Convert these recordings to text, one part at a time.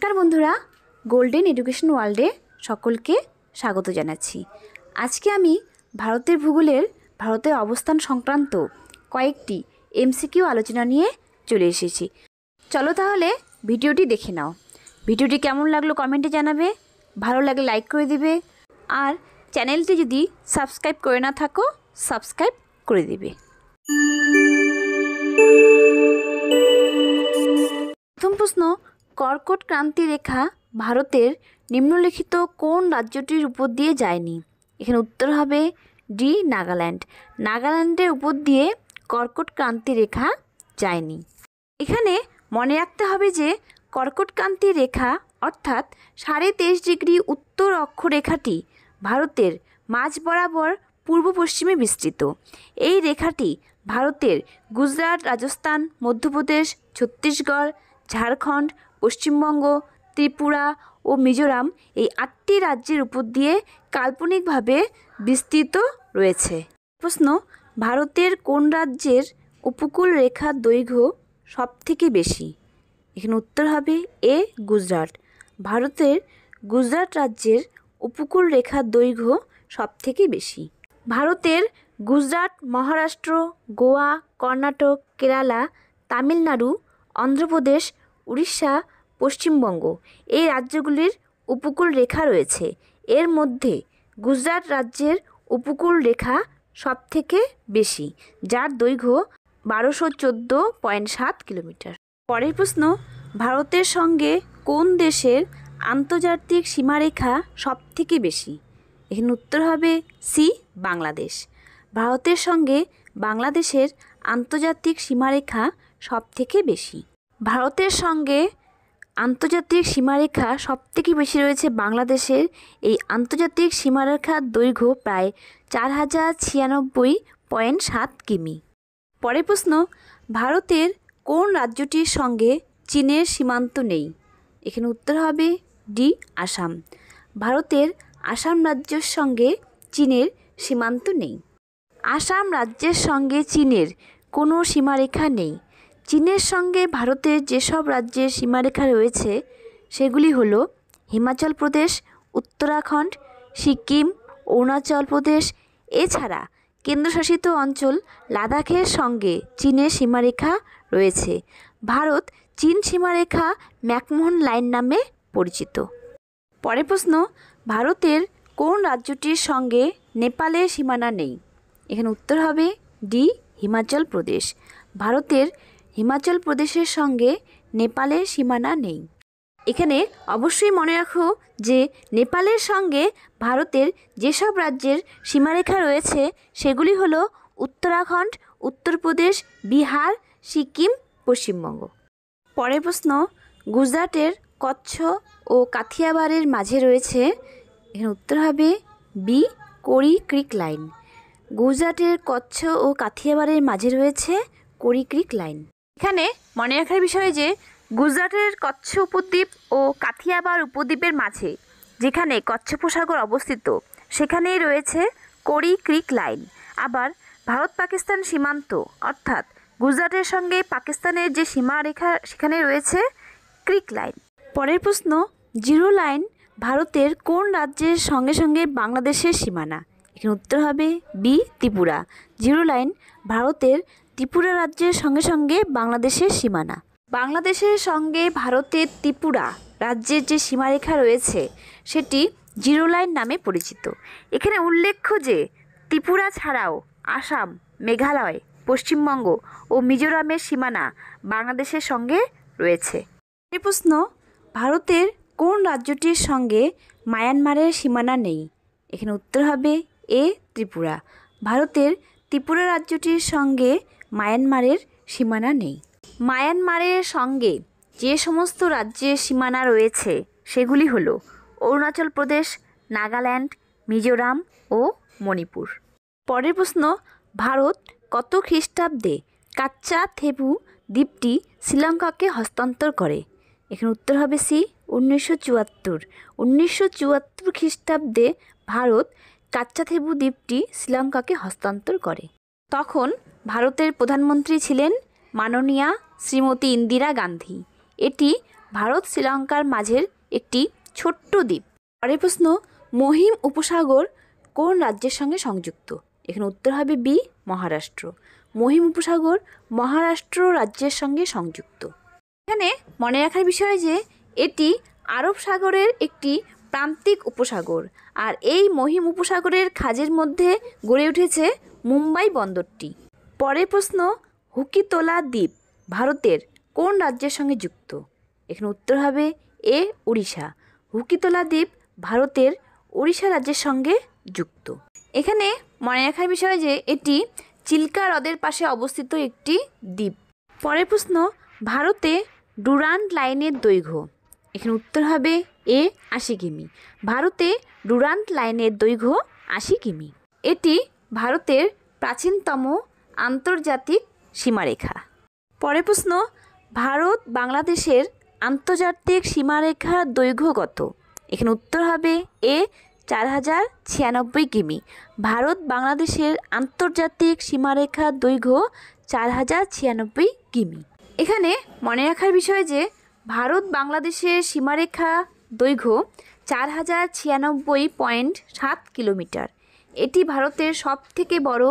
নমস্কার বন্ধুরা, golden education ওয়ার্ল্ডে সকলকে স্বাগত জানাচ্ছি। আজকে আমি ভারতের ভূগোলের ভারতের অবস্থান সংক্রান্ত কয়েকটি এমসিকিউ আলোচনা নিয়ে চলে এসেছি। চলো তাহলে ভিডিওটি দেখে নাও। ভিডিওটি কেমন লাগলো কমেন্টে জানাবে, ভালো লাগলে লাইক করে দিবে, আর চ্যানেলটি যদি সাবস্ক্রাইব করে না থাকো সাবস্ক্রাইব করে দিবে। প্রথম প্রশ্ন, কর্কট ক্রান্তি রেখা ভারতের নিম্নলিখিত কোন রাজ্যটির উপর দিয়ে যায়নি? এখানে উত্তর হবে ডি, নাগাল্যান্ড। নাগাল্যান্ডের উপর দিয়ে কর্কট ক্রান্তি রেখা যায়নি। এখানে মনে রাখতে হবে যে কর্কট ক্রান্তি রেখা অর্থাৎ 23.5 ডিগ্রি উত্তর অক্ষরেখাটি ভারতের মাঝ বরাবর পূর্ব পশ্চিমে বিস্তৃত। এই রেখাটি ভারতের গুজরাট, রাজস্থান, মধ্যপ্রদেশ, ছত্তিশগড়, ঝাড়খণ্ড, পশ্চিমবঙ্গ, ত্রিপুরা ও মিজোরাম এই 8টি রাজ্যের উপর দিয়ে কাল্পনিকভাবে বিস্তৃত রয়েছে। প্রশ্ন, ভারতের কোন রাজ্যের উপকূল রেখার দৈর্ঘ্য সবথেকে বেশি? এখানে উত্তর হবে এ, গুজরাট। ভারতের গুজরাট রাজ্যের উপকূল রেখার দৈর্ঘ্য সবথেকে বেশি। ভারতের গুজরাট, মহারাষ্ট্র, গোয়া, কর্ণাটক, কেরালা, তামিলনাড়ু, অন্ধ্রপ্রদেশ, উড়িষ্যা, পশ্চিমবঙ্গ এই রাজ্যগুলির উপকূল রেখা রয়েছে। এর মধ্যে গুজরাট রাজ্যের উপকূল রেখা সবথেকে বেশি, যার দৈর্ঘ্য 1214.7 কিলোমিটার। পরের প্রশ্ন, ভারতের সঙ্গে কোন দেশের আন্তর্জাতিক সীমারেখা সবথেকে বেশি? এখানে উত্তর হবে সি, বাংলাদেশ। ভারতের সঙ্গে বাংলাদেশের আন্তর্জাতিক সীমারেখা সবথেকে বেশি। ভারতের সঙ্গে আন্তর্জাতিক সীমারেখা সবথেকে বেশি রয়েছে বাংলাদেশের। এই আন্তর্জাতিক সীমারেখার দৈর্ঘ্য প্রায় 4096.7 কিমি। পরের প্রশ্ন, ভারতের কোন রাজ্যটির সঙ্গে চীনের সীমান্ত নেই? এখানে উত্তর হবে ডি, আসাম। ভারতের আসাম রাজ্যের সঙ্গে চীনের সীমান্ত নেই। আসাম রাজ্যের সঙ্গে চীনের কোনো সীমারেখা নেই। চীনের সঙ্গে ভারতের যেসব রাজ্যের সীমারেখা রয়েছে সেগুলি হলো হিমাচল প্রদেশ, উত্তরাখণ্ড, সিকিম, অরুণাচল প্রদেশ। এছাড়া কেন্দ্রশাসিত অঞ্চল লাদাখের সঙ্গে চীনের সীমারেখা রয়েছে। ভারত চীন সীমারেখা ম্যাকমোহন লাইন নামে পরিচিত। পরের প্রশ্ন, ভারতের কোন রাজ্যটির সঙ্গে নেপালের সীমানা নেই? এখানে উত্তর হবে ডি, হিমাচল প্রদেশ। ভারতের হিমাচল প্রদেশের সঙ্গে নেপালের সীমানা নেই। এখানে অবশ্যই মনে রাখো যে নেপালের সঙ্গে ভারতের যেসব রাজ্যের সীমারেখা রয়েছে সেগুলি হলো উত্তরাখণ্ড, উত্তরপ্রদেশ, বিহার, সিকিম, পশ্চিমবঙ্গ। পরের প্রশ্ন, গুজরাটের কচ্ছ ও কাথিয়াবাড়ের মাঝে রয়েছে। এখানে উত্তর হবে বি, কোরি ক্রিক লাইন। গুজরাটের কচ্ছ ও কাথিয়াবাড়ের মাঝে রয়েছে কোরি ক্রিক লাইন। এখানে মনে রাখার বিষয় যে গুজরাটের কচ্ছ উপদ্বীপ ও কাথিয়াবাড় উপদ্বীপের মাঝে যেখানে কচ্ছ উপসাগর অবস্থিত সেখানেই রয়েছে কোরি ক্রিক লাইন। আবার ভারত পাকিস্তান সীমান্ত অর্থাৎ গুজরাটের সঙ্গে পাকিস্তানের যে সীমারেখা সেখানে রয়েছে ক্রিক লাইন। পরের প্রশ্ন, জিরো লাইন ভারতের কোন রাজ্যের সঙ্গে সঙ্গে বাংলাদেশের সীমানা? এখানে উত্তর হবে বি, ত্রিপুরা। জিরো লাইন ভারতের ত্রিপুরা রাজ্যের সঙ্গে সঙ্গে বাংলাদেশের সীমানা। বাংলাদেশের সঙ্গে ভারতের ত্রিপুরা রাজ্যের যে সীমারেখা রয়েছে সেটি জিরো লাইন নামে পরিচিত। এখানে উল্লেখ্য যে ত্রিপুরা ছাড়াও আসাম, মেঘালয়, পশ্চিমবঙ্গ ও মিজোরামের সীমানা বাংলাদেশের সঙ্গে রয়েছে। এই প্রশ্ন, ভারতের কোন রাজ্যটির সঙ্গে মায়ানমারের সীমানা নেই? এখানে উত্তর হবে এ, ত্রিপুরা। ভারতের ত্রিপুরা রাজ্যটির সঙ্গে মায়ানমারের সীমানা নেই। মায়ানমারের সঙ্গে যে সমস্ত রাজ্যের সীমানা রয়েছে সেগুলি হলো অরুণাচল প্রদেশ, নাগাল্যান্ড, মিজোরাম ও মণিপুর। পরের প্রশ্ন, ভারত কত খ্রিস্টাব্দে কাচ্চাথেবু দ্বীপটি শ্রীলঙ্কাকে হস্তান্তর করে? এখানে উত্তর হবে সি, 1974। 1974 খ্রিস্টাব্দে ভারত কাচ্চাথেবু দ্বীপটি শ্রীলঙ্কাকে হস্তান্তর করে। তখন ভারতের প্রধানমন্ত্রী ছিলেন মাননীয়া শ্রীমতী ইন্দিরা গান্ধী। এটি ভারত শ্রীলঙ্কার মাঝের একটি ছোট্ট দ্বীপ। পরের প্রশ্ন, মহিম উপসাগর কোন রাজ্যের সঙ্গে সংযুক্ত? এখানে উত্তর হবে বি, মহারাষ্ট্র। মহিম উপসাগর মহারাষ্ট্র রাজ্যের সঙ্গে সংযুক্ত। এখানে মনে রাখার বিষয় যে এটি আরব সাগরের একটি প্রান্তিক উপসাগর, আর এই মহিম উপসাগরের খাঁজের মধ্যে গড়ে উঠেছে মুম্বাই বন্দরটি। পরের প্রশ্ন, হুকিতোলা দ্বীপ ভারতের কোন রাজ্যের সঙ্গে যুক্ত? এখানে উত্তর হবে এ, উড়িষ্যা। হুকিতোলা দ্বীপ ভারতের উড়িষ্যা রাজ্যের সঙ্গে যুক্ত। এখানে মনে রাখার বিষয় যে এটি চিল্কা হ্রদের পাশে অবস্থিত একটি দ্বীপ। পরের প্রশ্ন, ভারতে ডুরান্ড লাইনের দৈর্ঘ্য? এখানে উত্তর হবে এ, 80 কিমি। ভারতে ডুরান্ড লাইনের দৈর্ঘ্য 80 কিমি। এটি ভারতের প্রাচীনতম আন্তর্জাতিক সীমারেখা। পরের প্রশ্ন, ভারত বাংলাদেশের আন্তর্জাতিক সীমারেখার দৈর্ঘ্য কত? এখানে উত্তর হবে এ, 4096 কিমি। ভারত বাংলাদেশের আন্তর্জাতিক সীমারেখার দৈর্ঘ্য 4096 কিমি। এখানে মনে রাখার বিষয় যে ভারত বাংলাদেশের সীমারেখা দৈর্ঘ্য 4096.7 কিলোমিটার। এটি ভারতের সবথেকে বড়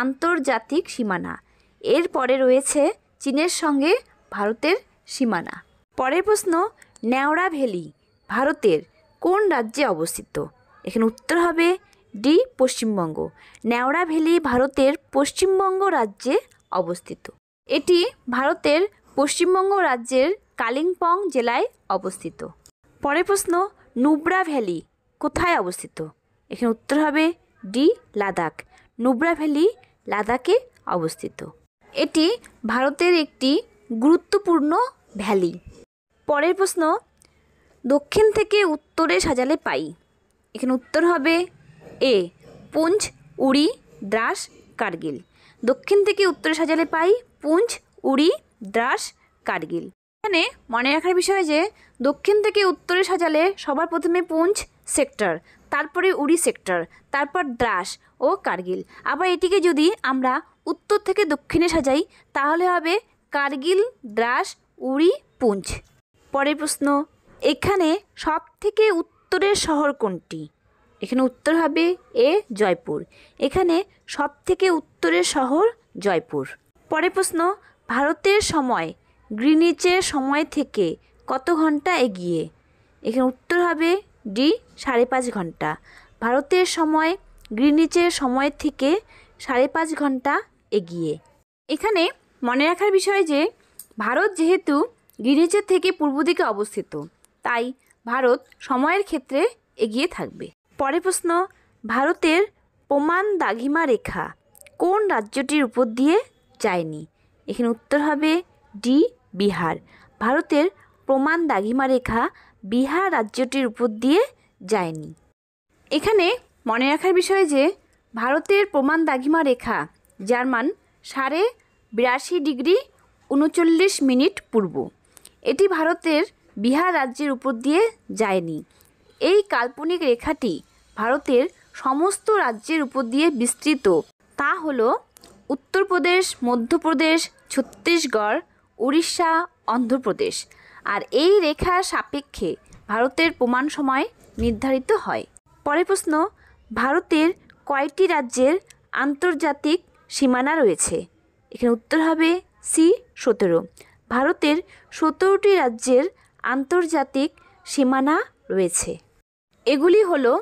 আন্তর্জাতিক সীমানা। এরপরে রয়েছে চীনের সঙ্গে ভারতের সীমানা। পরের প্রশ্ন, নেওড়া ভ্যালি ভারতের কোন রাজ্যে অবস্থিত? এখানে উত্তর হবে ডি, পশ্চিমবঙ্গ। নেওড়া ভ্যালি ভারতের পশ্চিমবঙ্গ রাজ্যে অবস্থিত। এটি ভারতের পশ্চিমবঙ্গ রাজ্যের কালিম্পং জেলায় অবস্থিত। পরের প্রশ্ন, নুব্রা ভ্যালি কোথায় অবস্থিত? এখানে উত্তর হবে ডি, লাদাখ। নুব্রা ভ্যালি লাদাখে অবস্থিত। এটি ভারতের একটি গুরুত্বপূর্ণ ভ্যালি। পরের প্রশ্ন, দক্ষিণ থেকে উত্তরে সাজালে পাই? এখানে উত্তর হবে এ, পুঞ্চ, উড়ি, দ্রাস, কার্গিল। দক্ষিণ থেকে উত্তরে সাজালে পাই পুঞ্চ, উড়ি, দ্রাস, কার্গিল। এখানে মনে রাখার বিষয় যে দক্ষিণ থেকে উত্তরে সাজালে সবার প্রথমে পুঞ্চ সেক্টর, তারপরে উড়ি সেক্টর, তারপর দ্রাস ও কার্গিল। আবার এটিকে যদি আমরা উত্তর থেকে দক্ষিণে সাজাই তাহলে হবে কার্গিল, দ্রাস, উড়ি, পুঞ্চ। পরের প্রশ্ন, এখানে সব থেকে উত্তরের শহর কোনটি? এখানে উত্তর হবে এ, জয়পুর। এখানে সব থেকে উত্তরের শহর জয়পুর। পরের প্রশ্ন, ভারতের সময় গ্রিনিচের সময় থেকে কত ঘন্টা এগিয়ে? এখানে উত্তর হবে ডি, 5.5 ঘন্টা। ভারতের সময় গ্রিনিচের সময় থেকে 5.5 ঘন্টা এগিয়ে। এখানে মনে রাখার বিষয় যে ভারত যেহেতু গ্রিনিচের থেকে পূর্ব দিকে অবস্থিত, তাই ভারত সময়ের ক্ষেত্রে এগিয়ে থাকবে। পরের প্রশ্ন, ভারতের প্রমাণ দ্রাঘিমা রেখা কোন রাজ্যটির উপর দিয়ে যায়নি? এখানে উত্তর হবে ডি, বিহার। ভারতের প্রমাণ দ্রাঘিমা রেখা বিহার রাজ্যটির উপর দিয়ে যায়নি। এখানে মনে রাখার বিষয় যে ভারতের প্রমাণ দ্রাঘিমা রেখা যার মান 82.39 ডিগ্রি 39 মিনিট পূর্ব। এটি ভারতের বিহার রাজ্যের উপর দিয়ে যায়নি। এই কাল্পনিক রেখাটি ভারতের সমস্ত রাজ্যের উপর দিয়ে বিস্তৃত। তা হলো উত্তরপ্রদেশ, মধ্যপ্রদেশ, ছত্তিশগড়, উড়িষ্যা, অন্ধ্রপ্রদেশ। আর এই রেখার সাপেক্ষে ভারতের প্রমাণ সময় নির্ধারিত হয়। পরের প্রশ্ন, ভারতের কয়টি রাজ্যের আন্তর্জাতিক সীমানা রয়েছে? এখানে উত্তর হবে সি, 17। ভারতের 17টি রাজ্যের আন্তর্জাতিক সীমানা রয়েছে। এগুলি হলো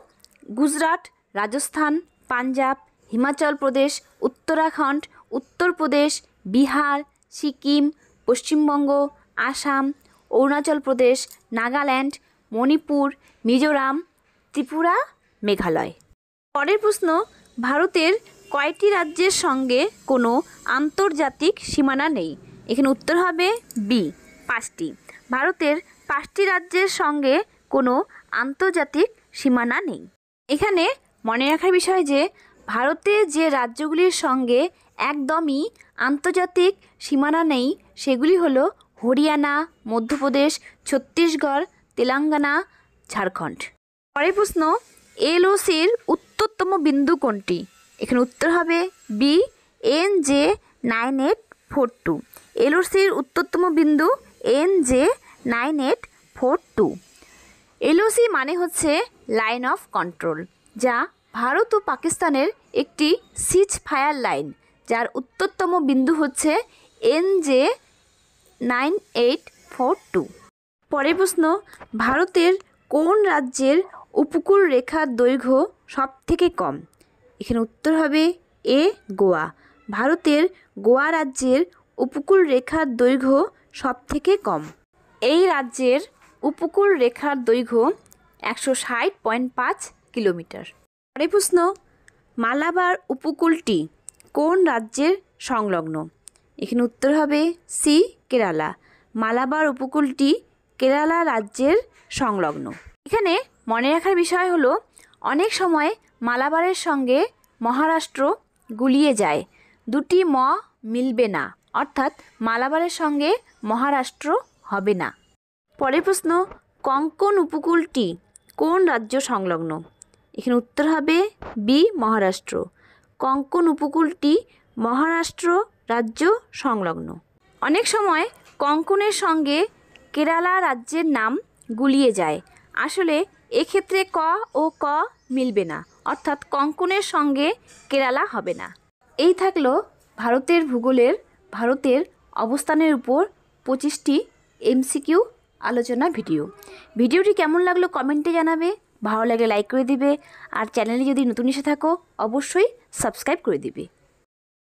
গুজরাট, রাজস্থান, পাঞ্জাব, হিমাচল প্রদেশ, উত্তরাখণ্ড, উত্তরপ্রদেশ, বিহার, সিকিম, পশ্চিমবঙ্গ, আসাম, অরুণাচল প্রদেশ, নাগাল্যান্ড, মণিপুর, মিজোরাম, ত্রিপুরা, মেঘালয়। পরের প্রশ্ন, ভারতের কয়টি রাজ্যের সঙ্গে কোনো আন্তর্জাতিক সীমানা নেই? এখানে উত্তর হবে বি, 5টি। ভারতের 5টি রাজ্যের সঙ্গে কোনো আন্তর্জাতিক সীমানা নেই। এখানে মনে রাখার বিষয় যে ভারতে যে রাজ্যগুলির সঙ্গে একদমই আন্তর্জাতিক সীমানা নেই সেগুলি হলো হরিয়ানা, মধ্যপ্রদেশ, ছত্তিশগড়, তেলেঙ্গানা, ঝাড়খণ্ড। পরের প্রশ্ন, এলওসির উত্তরতম বিন্দু কোনটি? এখানে উত্তর হবে বি, NJ9842। এলওসির উত্তরতম বিন্দু NJ 9842। এলওসি মানে হচ্ছে লাইন অফ কন্ট্রোল, যা ভারত ও পাকিস্তানের একটি সিজ ফায়ার লাইন, যার উত্তরতম বিন্দু হচ্ছে NJ 9842। পরের প্রশ্ন, ভারতের কোন রাজ্যের উপকূল রেখার দৈর্ঘ্য সবথেকে কম? এখানে উত্তর হবে এ, গোয়া। ভারতের গোয়া রাজ্যের উপকূল রেখার দৈর্ঘ্য সবথেকে কম। এই রাজ্যের উপকূল রেখার দৈর্ঘ্য 160.5 কিলোমিটার। পরের প্রশ্ন, মালাবার উপকূলটি কোন রাজ্যের সংলগ্ন? এখানে উত্তর হবে সি, কেরালা। মালাবার উপকূলটি কেরালা রাজ্যের সংলগ্ন। এখানে মনে রাখার বিষয় হলো, অনেক সময় মালাবারের সঙ্গে মহারাষ্ট্র গুলিয়ে যায়, দুটি মিলবে না, অর্থাৎ মালাবারের সঙ্গে মহারাষ্ট্র হবে না। পরের প্রশ্ন, কঙ্কন উপকূলটি কোন রাজ্য সংলগ্ন? এখানে উত্তর হবে বি, মহারাষ্ট্র। কঙ্কন উপকূলটি মহারাষ্ট্র রাজ্য সংলগ্ন। অনেক সময় কঙ্কনের সঙ্গে কেরালা রাজ্যের নাম গুলিয়ে যায়, আসলে এক্ষেত্রে ক ও ক মিলবে না, অর্থাৎ কঙ্কনের সঙ্গে কেরালা হবে না। এই থাকলো ভারতের ভূগোলের ভারতের অবস্থানের উপর 25টি MCQ আলোচনা ভিডিও। ভিডিওটি কেমন লাগলো কমেন্টে জানাবে, ভালো লাগলে লাইক করে দিবে, আর চ্যানেলে যদি নতুন এসে থাকো অবশ্যই সাবস্ক্রাইব করে দিবে।